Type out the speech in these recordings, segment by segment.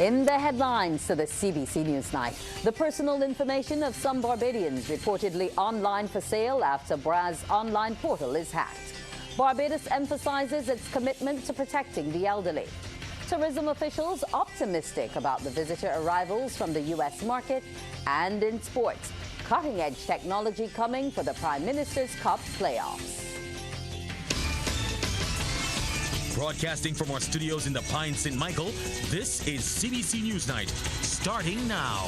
In the headlines to the CBC Newsnight, the personal information of some Barbadians reportedly online for sale after BRA's online portal is hacked. Barbados emphasizes its commitment to protecting the elderly. Tourism officials optimistic about the visitor arrivals from the U.S. market. And in sports, cutting-edge technology coming for the Prime Minister's Cup playoffs. Broadcasting from our studios in the Pine St. Michael, this is CBC Newsnight, starting now.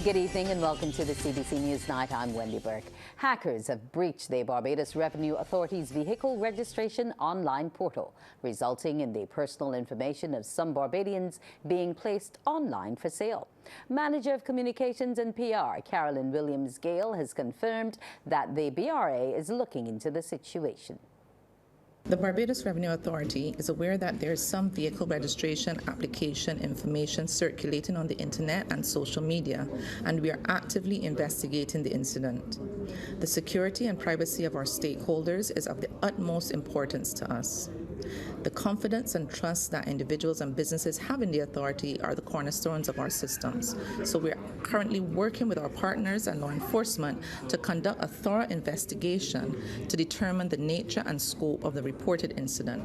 Good evening and welcome to the CBC Newsnight. I'm Wendy Burke. Hackers have breached the Barbados Revenue Authority's vehicle registration online portal, resulting in the personal information of some Barbadians being placed online for sale. Manager of Communications and PR, Carolyn Williams-Gale, has confirmed that the BRA is looking into the situation. The Barbados Revenue Authority is aware that there is some vehicle registration application information circulating on the internet and social media, and we are actively investigating the incident. The security and privacy of our stakeholders is of the utmost importance to us. The confidence and trust that individuals and businesses have in the authority are the cornerstones of our systems. So we are currently working with our partners and law enforcement to conduct a thorough investigation to determine the nature and scope of the reported incident.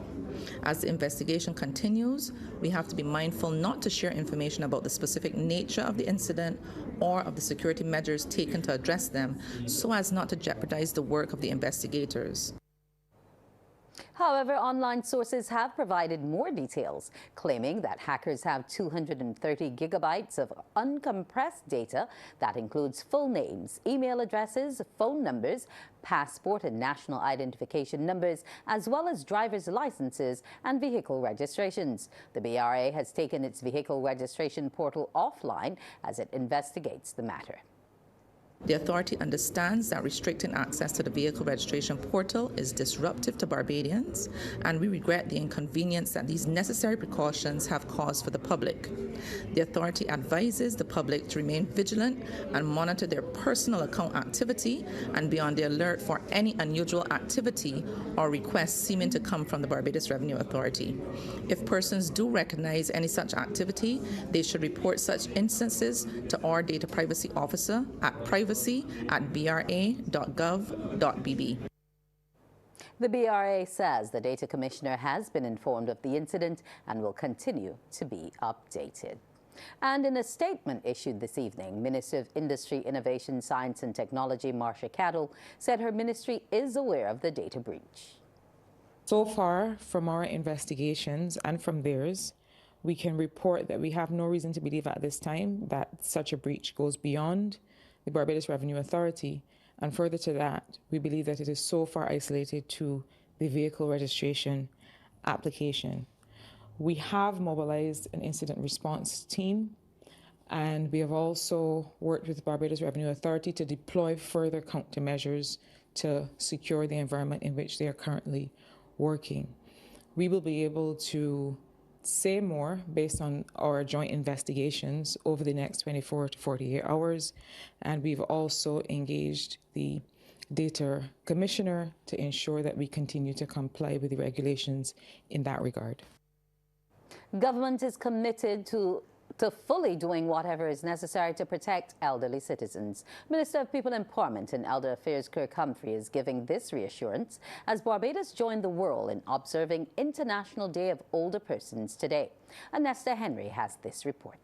As the investigation continues, we have to be mindful not to share information about the specific nature of the incident or of the security measures taken to address them, so as not to jeopardize the work of the investigators. However, online sources have provided more details, claiming that hackers have 230 gigabytes of uncompressed data that includes full names, email addresses, phone numbers, passport and national identification numbers, as well as driver's licenses and vehicle registrations. The BRA has taken its vehicle registration portal offline as it investigates the matter. The authority understands that restricting access to the vehicle registration portal is disruptive to Barbadians, and we regret the inconvenience that these necessary precautions have caused for the public. The authority advises the public to remain vigilant and monitor their personal account activity and be on the alert for any unusual activity or requests seeming to come from the Barbados Revenue Authority. If persons do recognize any such activity, they should report such instances to our data privacy officer at privacy@bra.gov.bb. The BRA says the data commissioner has been informed of the incident and will continue to be updated. And in a statement issued this evening, Minister of Industry, Innovation, Science and Technology, Marcia Cadell, said her ministry is aware of the data breach. So far, from our investigations and from theirs, we can report that we have no reason to believe at this time that such a breach goes beyond the Barbados Revenue Authority, and further to that, we believe that it is so far isolated to the vehicle registration application. We have mobilized an incident response team, and we have also worked with the Barbados Revenue Authority to deploy further countermeasures to secure the environment in which they are currently working. We will be able to say more based on our joint investigations over the next 24 to 48 hours. And we've also engaged the data commissioner to ensure that we continue to comply with the regulations in that regard. Government is committed to fully doing whatever is necessary to protect elderly citizens. Minister of People Empowerment and Elder Affairs Kirk Humphrey is giving this reassurance as Barbados joined the world in observing International Day of Older Persons today. Anesta Henry has this report.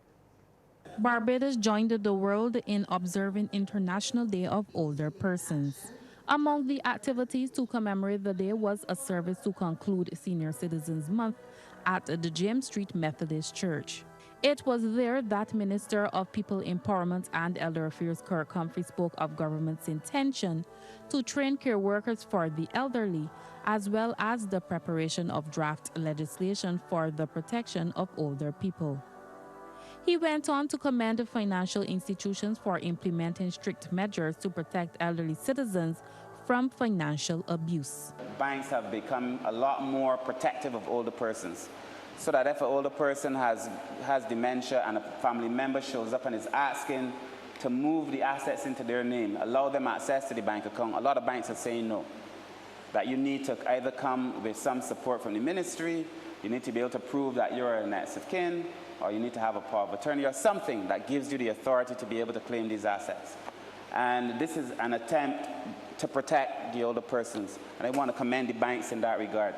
Barbados joined the world in observing International Day of Older Persons. Among the activities to commemorate the day was a service to conclude Senior Citizens Month at the James Street Methodist Church. It was there that Minister of People Empowerment and Elder Affairs Kirk Humphrey spoke of government's intention to train care workers for the elderly, as well as the preparation of draft legislation for the protection of older people. He went on to commend financial institutions for implementing strict measures to protect elderly citizens from financial abuse. Banks have become a lot more protective of older persons, so that if an older person has dementia and a family member shows up and is asking to move the assets into their name, allow them access to the bank account, a lot of banks are saying no. that you need to either come with some support from the ministry, you need to be able to prove that you're a next of kin, or you need to have a power of attorney or something that gives you the authority to be able to claim these assets. And this is an attempt to protect the older persons. And I want to commend the banks in that regard.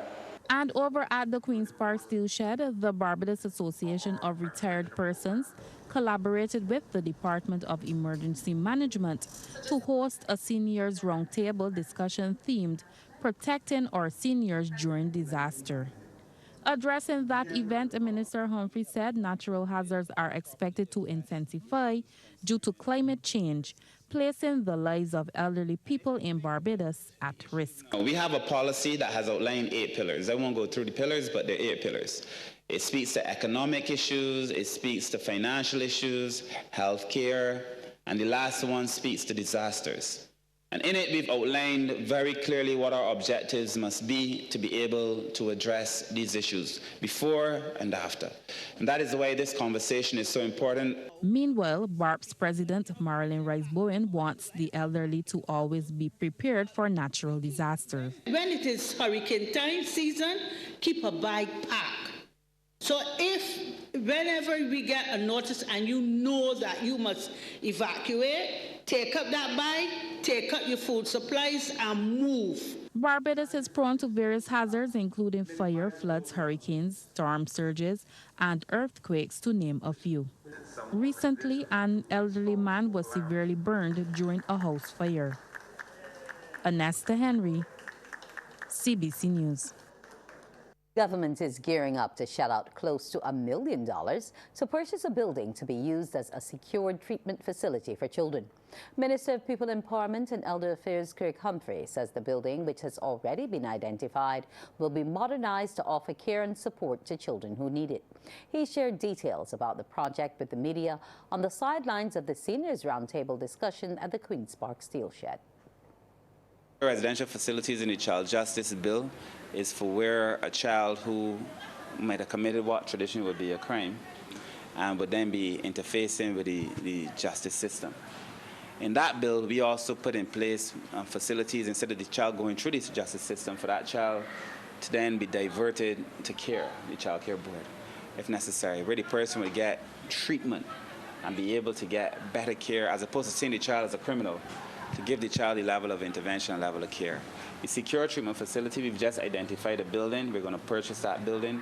And over at the Queen's Park Steel Shed, the Barbados Association of Retired Persons collaborated with the Department of Emergency Management to host a seniors roundtable discussion themed Protecting Our Seniors During Disaster. Addressing that event, Minister Humphrey said natural hazards are expected to intensify due to climate change, placing the lives of elderly people in Barbados at risk. We have a policy that has outlined 8 pillars. I won't go through the pillars, but there are 8 pillars. It speaks to economic issues, it speaks to financial issues, health care, and the last one speaks to disasters. And in it, we've outlined very clearly what our objectives must be to be able to address these issues before and after. And that is why this conversation is so important. Meanwhile, BARP's president, Marilyn Rice-Bowen, wants the elderly to always be prepared for natural disasters. When it is hurricane time season, keep a bag packed. So whenever we get a notice and you know that you must evacuate, take up that bag, take up your food supplies and move. Barbados is prone to various hazards, including fire, floods, hurricanes, storm surges, and earthquakes, to name a few. Recently, an elderly man was severely burned during a house fire. Anesta Henry, CBC News. Government is gearing up to shell out close to $1 million to purchase a building to be used as a secured treatment facility for children. Minister of People Empowerment and Elder Affairs Kirk Humphrey says the building, which has already been identified, will be modernized to offer care and support to children who need it. He shared details about the project with the media on the sidelines of the Seniors Roundtable discussion at the Queen's Park Steel Shed. Residential facilities in the Child Justice Bill is for where a child who might have committed what traditionally would be a crime and would then be interfacing with the justice system. In that bill, we also put in place facilities, instead of the child going through this justice system, for that child to then be diverted to care, the child care board, if necessary, where the person would get treatment and be able to get better care, as opposed to seeing the child as a criminal, to give the child the level of intervention and level of care. The secure treatment facility, we've just identified a building. We're going to purchase that building.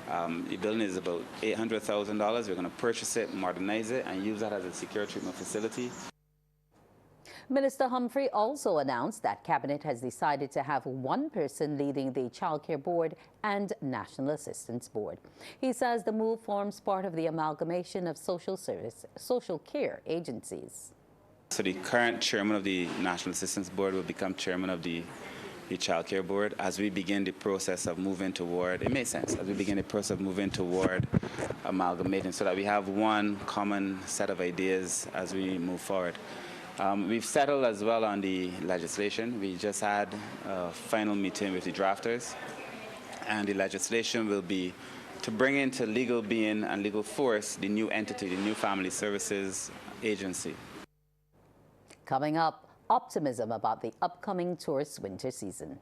The building is about $800,000. We're going to purchase it, modernize it, and use that as a secure treatment facility. Minister Humphrey also announced that Cabinet has decided to have one person leading the Child Care Board and National Assistance Board. He says the move forms part of the amalgamation of social care agencies. So the current chairman of the National Assistance Board will become chairman of the Child Care Board as we begin the process of moving toward, it makes sense, as we begin the process of moving toward amalgamating so that we have one common set of ideas as we move forward. We've settled as well on the legislation. We just had a final meeting with the drafters, and the legislation will be to bring into legal being and legal force the new entity, the new Family Services Agency. Coming up, optimism about the upcoming tourist winter season.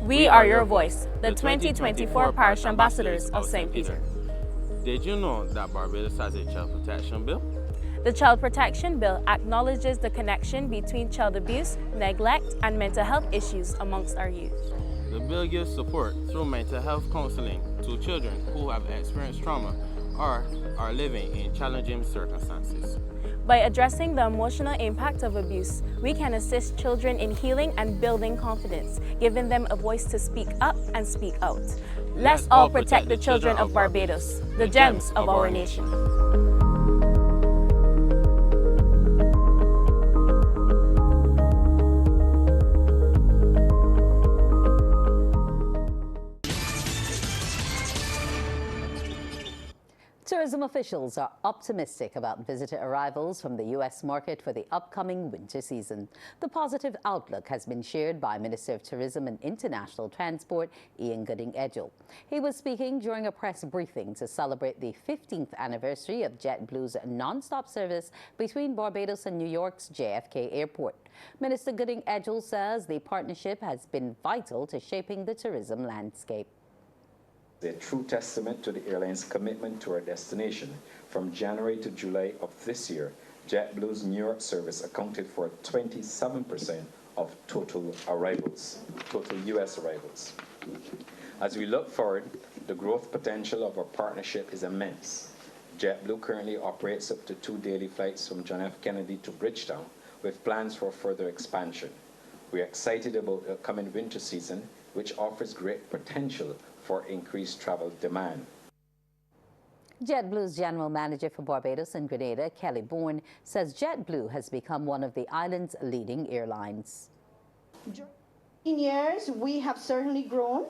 We are your voice, the 2024 Parish Ambassadors of St. Peter. Did you know that Barbados has a child protection bill? The Child Protection Bill acknowledges the connection between child abuse, neglect, and mental health issues amongst our youth. The bill gives support through mental health counseling to children who have experienced trauma or are living in challenging circumstances. By addressing the emotional impact of abuse, we can assist children in healing and building confidence, giving them a voice to speak up and speak out. Let's all protect the children of Barbados, the gems of our nation. Tourism Tourism officials are optimistic about visitor arrivals from the U.S. market for the upcoming winter season. The positive outlook has been shared by Minister of Tourism and International Transport, Ian Gooding-Edgell. He was speaking during a press briefing to celebrate the 15th anniversary of JetBlue's non-stop service between Barbados and New York's JFK Airport. Minister Gooding-Edgell says the partnership has been vital to shaping the tourism landscape. A true testament to the airline's commitment to our destination. From January to July of this year, JetBlue's New York service accounted for 27% of total U.S. arrivals. As we look forward, the growth potential of our partnership is immense. JetBlue currently operates up to 2 daily flights from John F. Kennedy to Bridgetown, with plans for further expansion. We are excited about the coming winter season, which offers great potential for increased travel demand. JetBlue's General Manager for Barbados and Grenada, Kelly Bourne, says JetBlue has become one of the island's leading airlines. In years, we have certainly grown.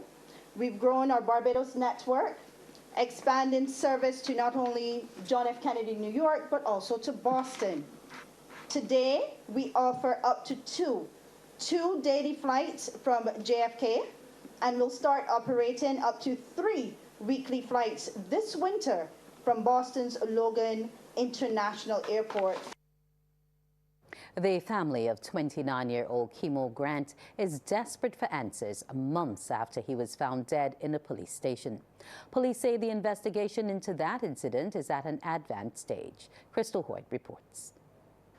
We've grown our Barbados network, expanding service to not only John F. Kennedy, New York, but also to Boston. Today, we offer up to two daily flights from JFK, and we'll start operating up to 3 weekly flights this winter from Boston's Logan International Airport. The family of 29-year-old Kimo Grant is desperate for answers months after he was found dead in a police station. Police say the investigation into that incident is at an advanced stage. Crystal Hoyt reports.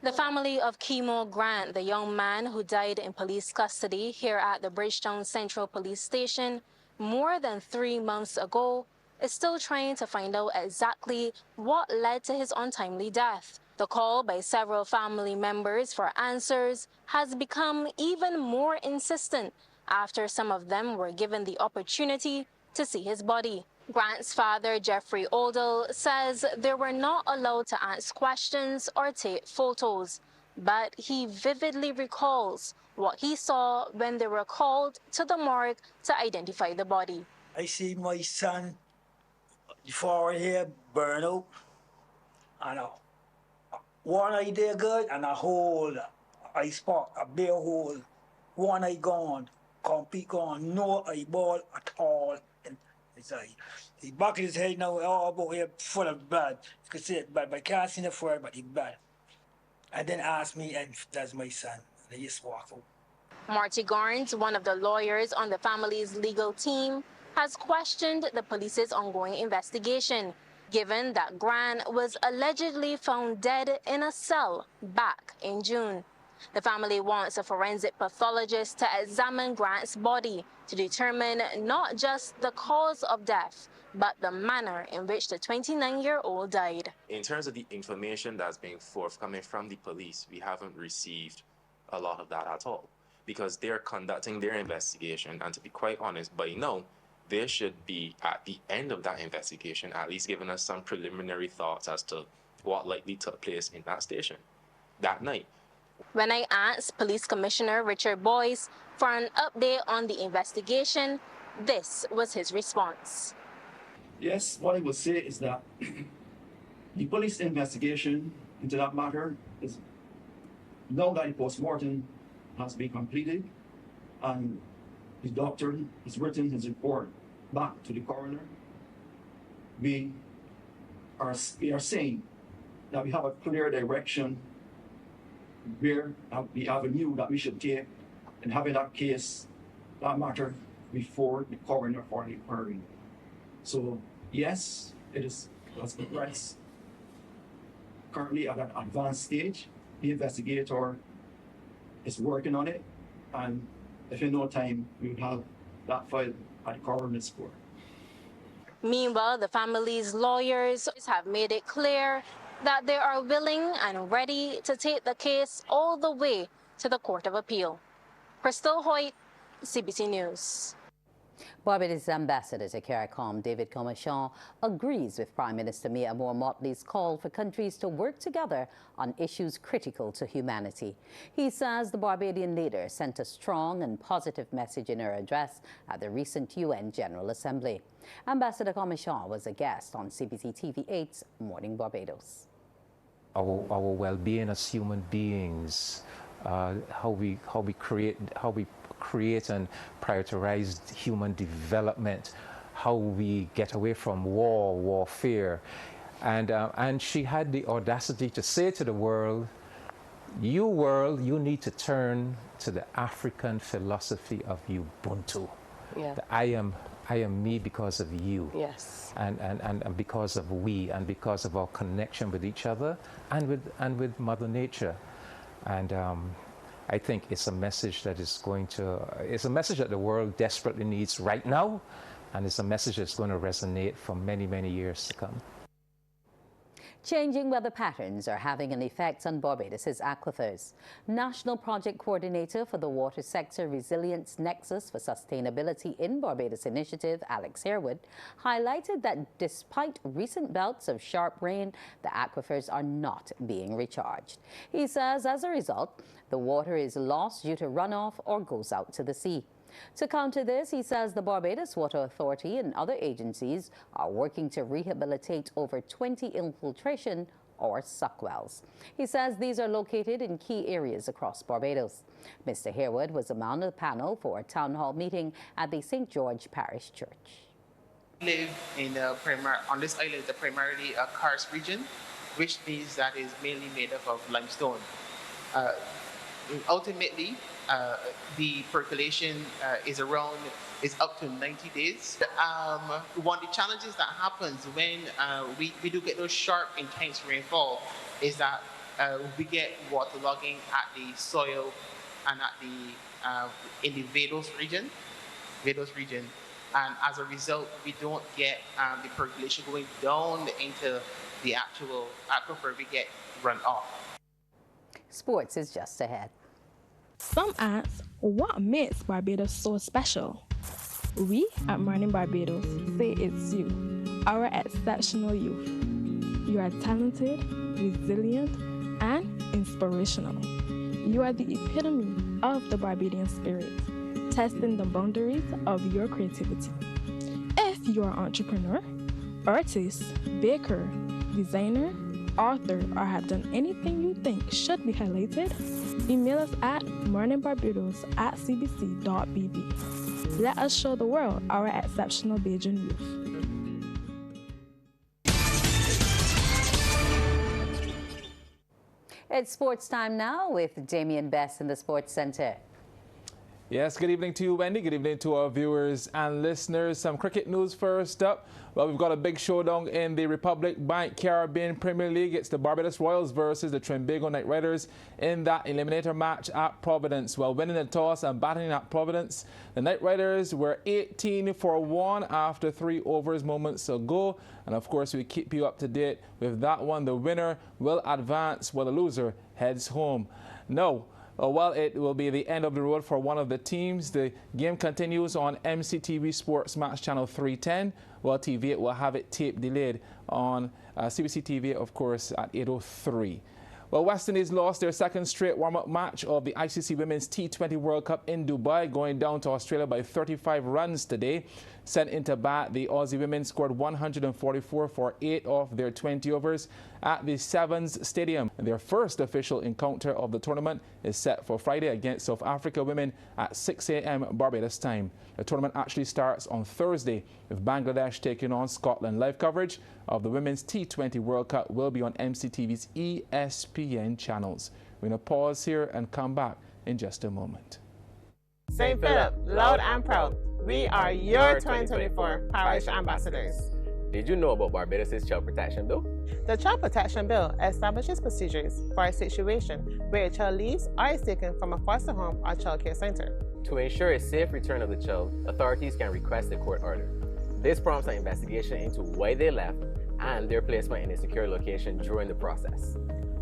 The family of Kimo Grant, the young man who died in police custody here at the Bridgetown Central Police Station more than 3 months ago, is still trying to find out exactly what led to his untimely death. The call by several family members for answers has become even more insistent after some of them were given the opportunity to see his body. Grant's father, Jeffrey Odell, says they were not allowed to ask questions or take photos, but he vividly recalls what he saw when they were called to the morgue to identify the body. I see my son, the forehead burn out, and one eye there good, and a whole eye spot, a bare hole, one eye gone, complete gone, no eyeball at all. He back his head now, all about here full of blood. You can see it, but I can't see the forehead, but it's bad. And then asked me, and that's my son. And he just walked out. Marty Garnes, one of the lawyers on the family's legal team, has questioned the police's ongoing investigation, given that Grant was allegedly found dead in a cell back in June. The family wants a forensic pathologist to examine Grant's body to determine not just the cause of death, but the manner in which the 29-year-old died. In terms of the information that's being forthcoming from the police, we haven't received a lot of that at all, because they're conducting their investigation, and to be quite honest, by now, they should be at the end of that investigation, at least giving us some preliminary thoughts as to what likely took place in that station that night. When I asked Police Commissioner Richard Boyce for an update on the investigation, this was his response. Yes, what I would say is that the police investigation into that matter is now that the post-mortem has been completed and the doctor has written his report back to the coroner, we are saying that we have a clear direction where the avenue that we should take in having that case, that matter, before the coroner for the hearing. So yes, it is as progressed currently at an advanced stage. The investigator is working on it, and if in no time we will have that file at the coroner's court. Meanwhile, the family's lawyers have made it clear that they are willing and ready to take the case all the way to the Court of Appeal. Crystal Hoyt, CBC News. Barbados Ambassador to CARICOM, David Comachon, agrees with Prime Minister Mia Motley's call for countries to work together on issues critical to humanity. He says the Barbadian leader sent a strong and positive message in her address at the recent UN General Assembly. Ambassador Comachon was a guest on CBC TV8's Morning Barbados. Our well-being as human beings, how we create and prioritize human development, how we get away from warfare. And she had the audacity to say to the world, you need to turn to the African philosophy of Ubuntu. Yeah. I am me because of you. Yes. And because of we, and because of our connection with each other and with Mother Nature. And I think it's a message that it's a message that the world desperately needs right now, and it's a message that's going to resonate for many, many years to come. Changing weather patterns are having an effect on Barbados's aquifers. National Project Coordinator for the Water Sector Resilience Nexus for Sustainability in Barbados initiative, Alex Harewood, highlighted that despite recent bouts of sharp rain, the aquifers are not being recharged. He says as a result, the water is lost due to runoff or goes out to the sea. To counter this, he says the Barbados Water Authority and other agencies are working to rehabilitate over 20 infiltration or suck wells. He says these are located in key areas across Barbados. Mr. Harewood was among the panel for a town hall meeting at the St. George Parish Church. We live in on this island, the primarily a karst region, which means that is mainly made up of limestone. Ultimately, the percolation is up to 90 days. One of the challenges that happens when we do get those sharp, intense rainfall is that we get waterlogging at the soil and at the in the Barbados region, and as a result, we don't get the percolation going down into the actual aquifer. We get runoff. Sports is just ahead. Some ask, what makes Barbados so special? We at Morning Barbados say it's you, our exceptional youth. You are talented, resilient, and inspirational. You are the epitome of the Barbadian spirit, testing the boundaries of your creativity. If you are an entrepreneur, artist, baker, designer, author, or have done anything you think should be highlighted, email us at morningbarbados@cbc.bb. Let us show the world our exceptional Bajan youth. It's sports time now with Damien Best in the Sports Center. Yes, good evening to you, Wendy. Good evening to our viewers and listeners. Some cricket news first up. Well, we've got a big showdown in the Republic Bank Caribbean Premier League. It's the Barbados Royals versus the Trinbago Knight Riders in that eliminator match at Providence. Well, winning the toss and batting at Providence, the Knight Riders were 18 for 1 after 3 overs moments ago. And of course, we keep you up to date with that one. The winner will advance while the loser heads home. No. Well, it will be the end of the road for one of the teams. The game continues on MCTV Sports Match Channel 310. Well, TV8 will have it tape delayed on CBC TV, of course, at 8:03. Well, West Indies lost their second straight warm-up match of the ICC Women's T20 World Cup in Dubai, going down to Australia by 35 runs today. Sent into bat, the Aussie women scored 144 for 8 of their 20 overs at the Sevens Stadium. Their first official encounter of the tournament is set for Friday against South Africa women at 6 a.m. Barbados time. The tournament actually starts on Thursday with Bangladesh taking on Scotland. Live coverage of the Women's T20 World Cup will be on MCTV's ESPN channels. We're going to pause here and come back in just a moment. St. Philip, loud and proud. We are your 2024 Parish Ambassadors. Did you know about Barbados' Child Protection Bill? The Child Protection Bill establishes procedures for a situation where a child leaves or is taken from a foster home or child care center. To ensure a safe return of the child, authorities can request a court order. This prompts an investigation into why they left and their placement in a secure location during the process.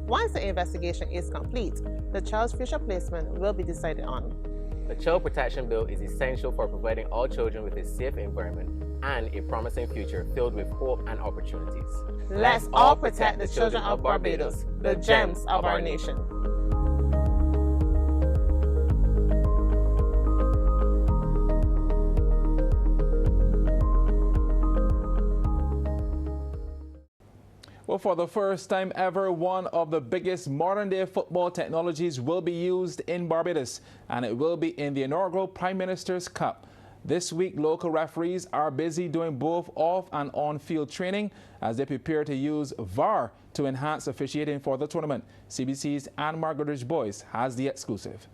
Once the investigation is complete, the child's future placement will be decided on. The Child Protection Bill is essential for providing all children with a safe environment and a promising future filled with hope and opportunities. Let's all protect the children of Barbados, the gems of our nation. Well, for the first time ever, one of the biggest modern-day football technologies will be used in Barbados, and it will be in the inaugural Prime Minister's Cup. This week, local referees are busy doing both off and on-field training as they prepare to use VAR to enhance officiating for the tournament. CBC's Anne-Mar Goodrich-Boyce has the exclusive.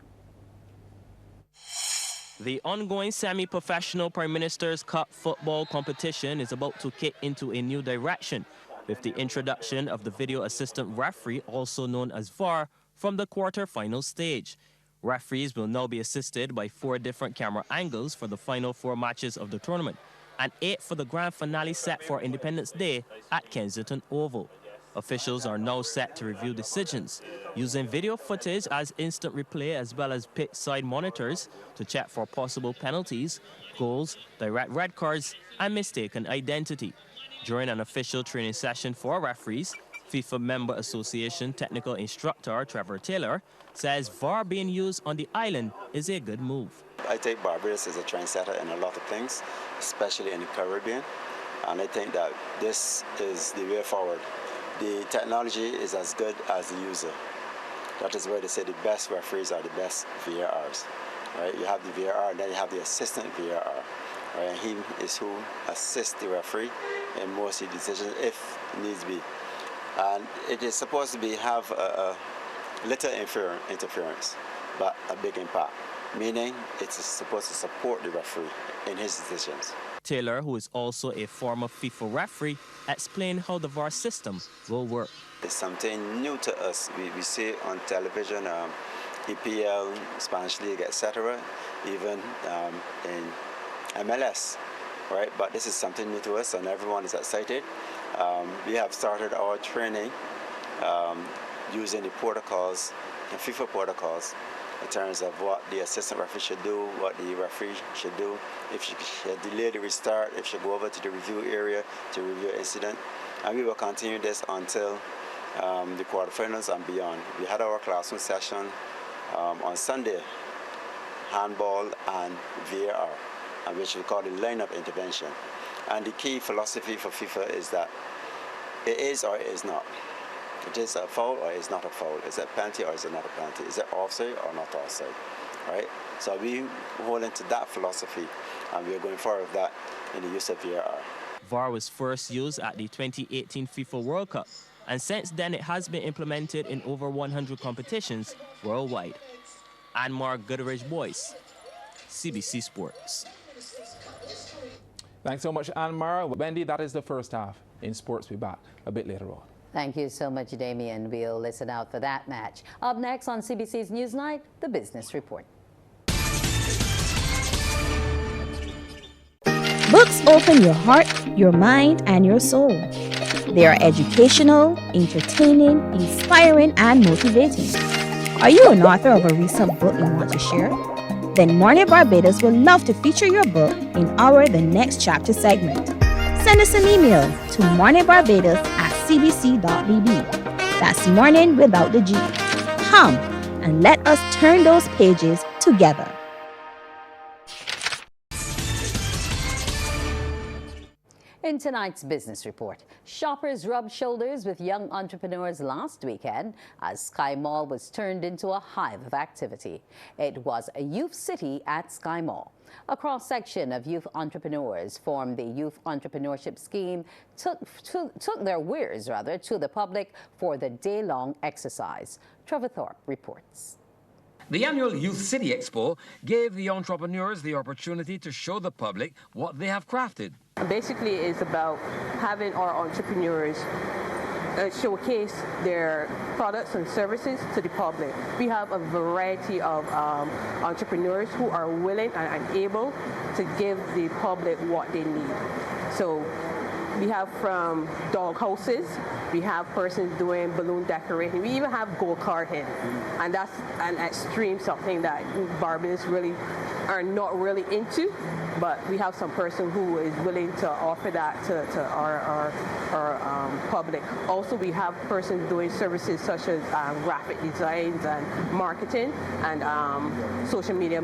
The ongoing semi-professional Prime Minister's Cup football competition is about to kick into a new direction, with the introduction of the video assistant referee, also known as VAR, from the quarter-final stage. Referees will now be assisted by 4 different camera angles for the final 4 matches of the tournament, and 8 for the grand finale set for Independence Day at Kensington Oval. Officials are now set to review decisions, using video footage as instant replay as well as pitch side monitors to check for possible penalties, goals, direct red cards, and mistaken identity. During an official training session for referees, FIFA Member Association technical instructor Trevor Taylor says VAR being used on the island is a good move. I think Barbados is a trendsetter in a lot of things, especially in the Caribbean, and I think that this is the way forward. The technology is as good as the user. That is why they say the best referees are the best VARs. Right? You have the VAR, and then you have the assistant VAR. Right? And he is who assists the referee in most of the decisions if needs be. And it is supposed to have a little interference, but a big impact, meaning it's supposed to support the referee in his decisions. Taylor, who is also a former FIFA referee, explained how the VAR system will work. It's something new to us. We see it on television, EPL, Spanish League, etc., even in MLS. Right, but this is something new to us, and everyone is excited. We have started our training using the protocols, the FIFA protocols, in terms of what the assistant referee should do, what the referee should do, if she should delay the restart, if she should go over to the review area to review the incident. And we will continue this until the quarterfinals and beyond. We had our classroom session on Sunday, handball and VAR, which we call the line-up intervention. And the key philosophy for FIFA is that it is or it is not. It is a foul or it is not a foul. Is it a penalty or is it not a penalty? Is it offside or not offside? Right? So we hold into that philosophy, and we are going forward with that in the use of VAR. VAR was first used at the 2018 FIFA World Cup, and since then it has been implemented in over 100 competitions worldwide. Anne-Mar Goodrich-Boyce, CBC Sports. Thanks so much, Anne-Mar. Wendy, that is the first half. In sports, we'll be back a bit later on. Thank you so much, Damien. We'll listen out for that match. Up next on CBC's Newsnight, the Business Report. Books open your heart, your mind, and your soul. They are educational, entertaining, inspiring, and motivating. Are you an author of a recent book you want to share? Then Morning Barbados would love to feature your book in our The Next Chapter segment. Send us an email to morningbarbados@cbc.bb. That's morning without the G. Come and let us turn those pages together. In tonight's business report, shoppers rubbed shoulders with young entrepreneurs last weekend as Sky Mall was turned into a hive of activity. It was a youth city at Sky Mall. A cross-section of youth entrepreneurs formed the Youth Entrepreneurship Scheme, took their wares to the public for the day-long exercise. Trevor Thorpe reports. The annual Youth City Expo gave the entrepreneurs the opportunity to show the public what they have crafted. Basically, it's about having our entrepreneurs showcase their products and services to the public. We have a variety of entrepreneurs who are willing and able to give the public what they need. So We have from dog houses. We have persons doing balloon decorating. We even have go-karting. And that's an extreme something that Barbados really are not really into. But we have some person who is willing to offer that to our public. Also, we have persons doing services such as graphic designs and marketing and social media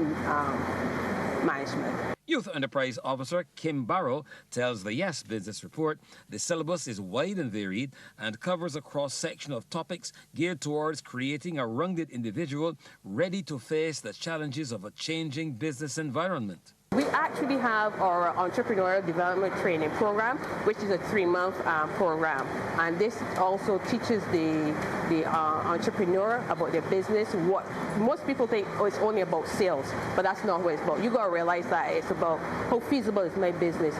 management. Youth Enterprise Officer Kim Barrow tells the Yes Business Report the syllabus is wide and varied and covers a cross-section of topics geared towards creating a rounded individual ready to face the challenges of a changing business environment. We actually have our entrepreneurial development training program, which is a 3-month program. And this also teaches the entrepreneur about their business. What most people think, oh, it's only about sales, but that's not what it's about. You got to realize that it's about how feasible is my business.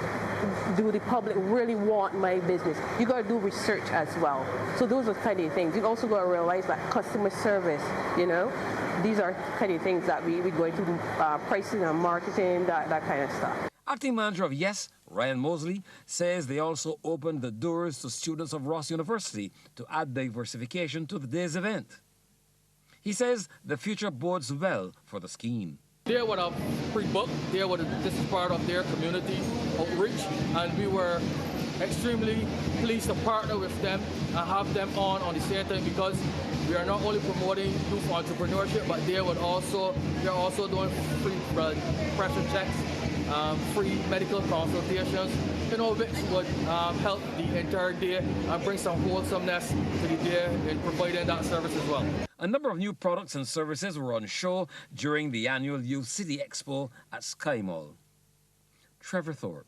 Do the public really want my business? You got to do research as well. So those are kind of things. You also got to realize that customer service, you know, these are kind of things that we go into pricing and marketing, that kind of stuff. Acting manager of Yes, Ryan Mosley, says they also opened the doors to students of Ross University to add diversification to the day's event. He says the future bodes well for the scheme. They would have pre-booked, this is part of their community outreach, and we were extremely pleased to partner with them and have them on the same time, because we are not only promoting youth entrepreneurship, but they're also doing free pressure checks, free medical consultations, you know, which would help the entire day and bring some wholesomeness to the day in providing that service as well. A number of new products and services were on show during the annual Youth City Expo at Sky Mall. Trevor Thorpe.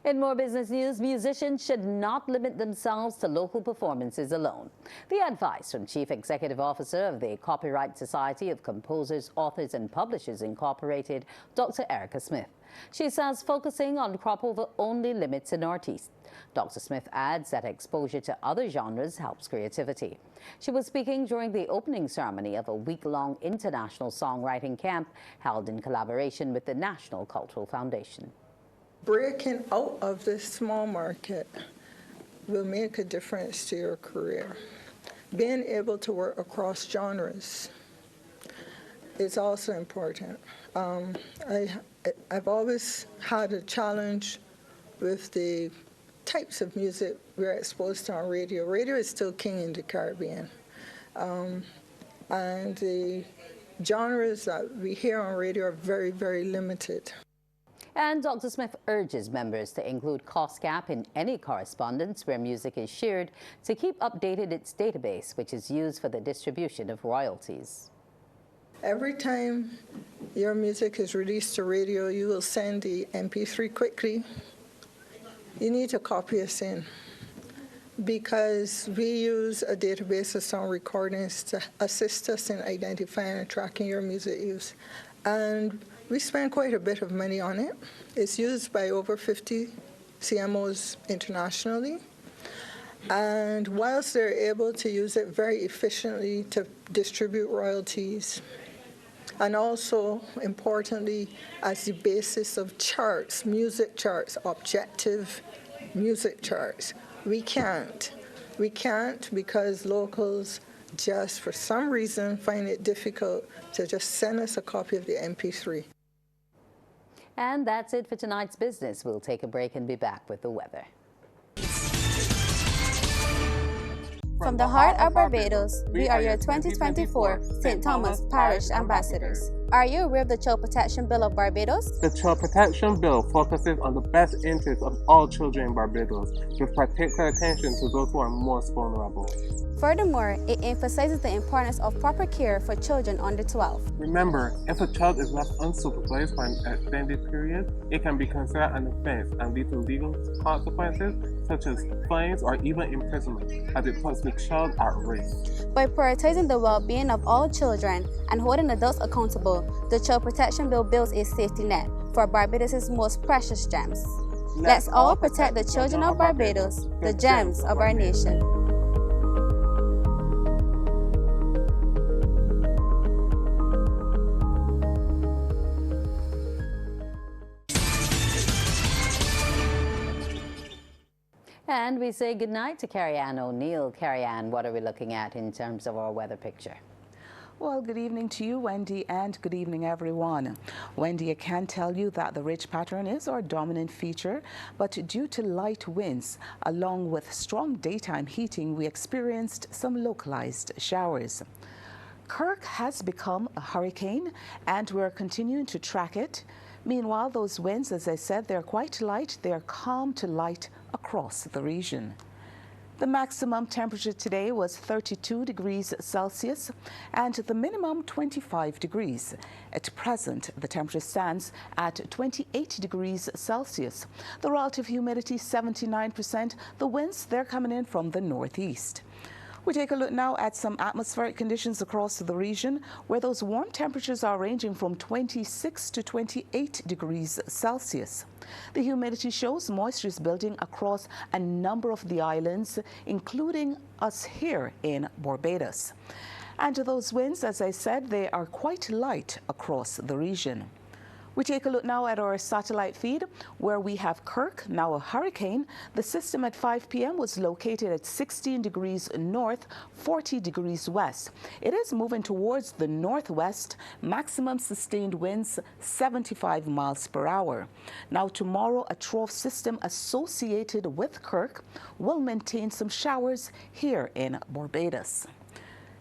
In more business news, musicians should not limit themselves to local performances alone. The advice from Chief Executive Officer of the Copyright Society of Composers, Authors and Publishers Incorporated, Dr. Erica Smith. She says focusing on cropover only limits an artist. Dr. Smith adds that exposure to other genres helps creativity. She was speaking during the opening ceremony of a week-long international songwriting camp held in collaboration with the National Cultural Foundation. Breaking out of this small market will make a difference to your career. Being able to work across genres is also important. I've always had a challenge with the types of music we're exposed to on radio. Radio is still king in the Caribbean. And the genres that we hear on radio are very, very limited. And Dr. Smith urges members to include cost cap in any correspondence where music is shared to keep updated its database, which is used for the distribution of royalties. Every time your music is released to radio, you will send the MP3 quickly. You need to copy us in, because we use a database of sound recordings to assist us in identifying and tracking your music use. And we spend quite a bit of money on it. It's used by over 50 CMOs internationally. And whilst they're able to use it very efficiently to distribute royalties, and also, importantly, as the basis of charts, music charts, objective music charts, we can't. We can't because locals just, for some reason, find it difficult to just send us a copy of the MP3. And that's it for tonight's business. We'll take a break and be back with the weather. From the heart of Barbados, we are your 2024 St. Thomas Parish Ambassadors. Are you aware of the Child Protection Bill of Barbados? The Child Protection Bill focuses on the best interests of all children in Barbados, with particular attention to those who are most vulnerable. Furthermore, it emphasizes the importance of proper care for children under 12. Remember, if a child is left unsupervised for an extended period, it can be considered an offense and lead to legal consequences such as fines or even imprisonment, as it puts the child at risk. By prioritizing the well-being of all children and holding adults accountable, the Child Protection Bill builds a safety net for Barbados' most precious gems. Let's all protect the children of Barbados, the gems of our nation. And we say goodnight to Carrie-Ann O'Neill. Carrie-Ann, what are we looking at in terms of our weather picture? Well, good evening to you, Wendy, and good evening, everyone. Wendy, I can tell you that the ridge pattern is our dominant feature, but due to light winds, along with strong daytime heating, we experienced some localized showers. Kirk has become a hurricane, and we're continuing to track it. Meanwhile, those winds, as I said, they're quite light. They're calm to light across the region. The maximum temperature today was 32 degrees Celsius and the minimum 25 degrees. At present, the temperature stands at 28 degrees Celsius. The relative humidity 79%. The winds, they're coming in from the northeast. We take a look now at some atmospheric conditions across the region, where those warm temperatures are ranging from 26 to 28 degrees Celsius. The humidity shows moisture is building across a number of the islands, including us here in Barbados. And those winds, as I said, they are quite light across the region. We take a look now at our satellite feed, where we have Kirk, now a hurricane. The system at 5 p.m. was located at 16 degrees north, 40 degrees west. It is moving towards the northwest, maximum sustained winds 75 miles per hour. Now tomorrow, a trough system associated with Kirk will maintain some showers here in Barbados.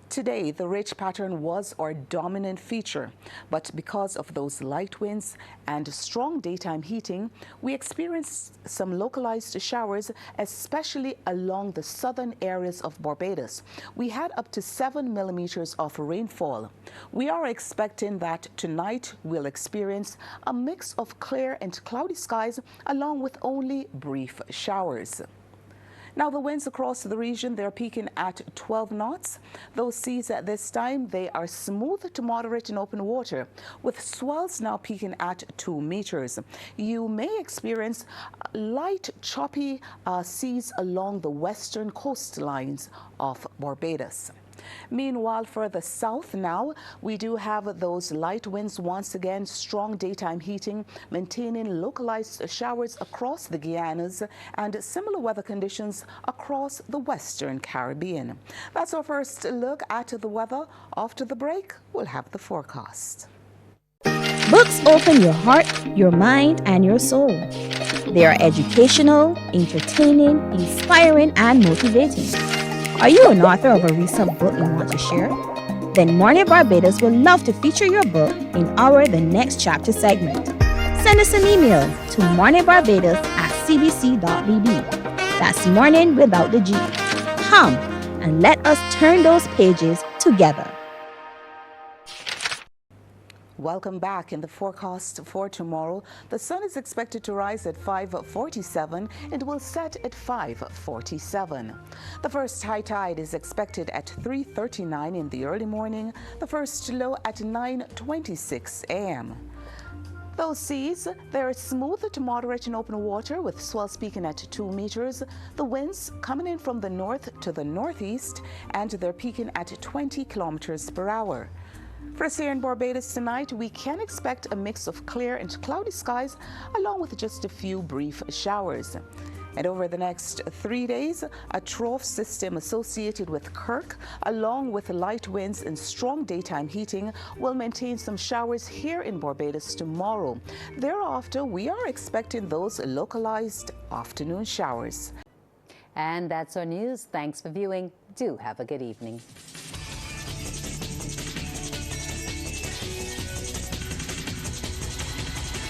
Today, the ridge pattern was our dominant feature, but because of those light winds and strong daytime heating, we experienced some localized showers, especially along the southern areas of Barbados. We had up to 7 millimeters of rainfall. We are expecting that tonight we'll experience a mix of clear and cloudy skies, along with only brief showers. Now, the winds across the region, they're peaking at 12 knots. Those seas at this time, they are smooth to moderate in open water, with swells now peaking at 2 meters. You may experience light, choppy seas along the western coastlines of Barbados. Meanwhile, further south now, we do have those light winds once again, strong daytime heating, maintaining localized showers across the Guianas and similar weather conditions across the Western Caribbean. That's our first look at the weather. After the break, we'll have the forecast. Books open your heart, your mind, and your soul. They are educational, entertaining, inspiring, and motivating. Are you an author of a recent book you want to share? Then Morning Barbados would love to feature your book in our The Next Chapter segment. Send us an email to morningbarbados@cbc.bb. That's morning without the G. Come and let us turn those pages together. Welcome back. In the forecast for tomorrow, the sun is expected to rise at 5:47 and will set at 5:47. The first high tide is expected at 3:39 in the early morning, the first low at 9:26 a.m. Those seas, they're smooth to moderate in open water, with swells peaking at 2 meters. The winds coming in from the north to the northeast, and they're peaking at 20 kilometers per hour. For us here in Barbados tonight, we can expect a mix of clear and cloudy skies, along with just a few brief showers. And over the next 3 days, a trough system associated with Kirk, along with light winds and strong daytime heating, will maintain some showers here in Barbados tomorrow. Thereafter, we are expecting those localized afternoon showers. And that's our news. Thanks for viewing. Do have a good evening.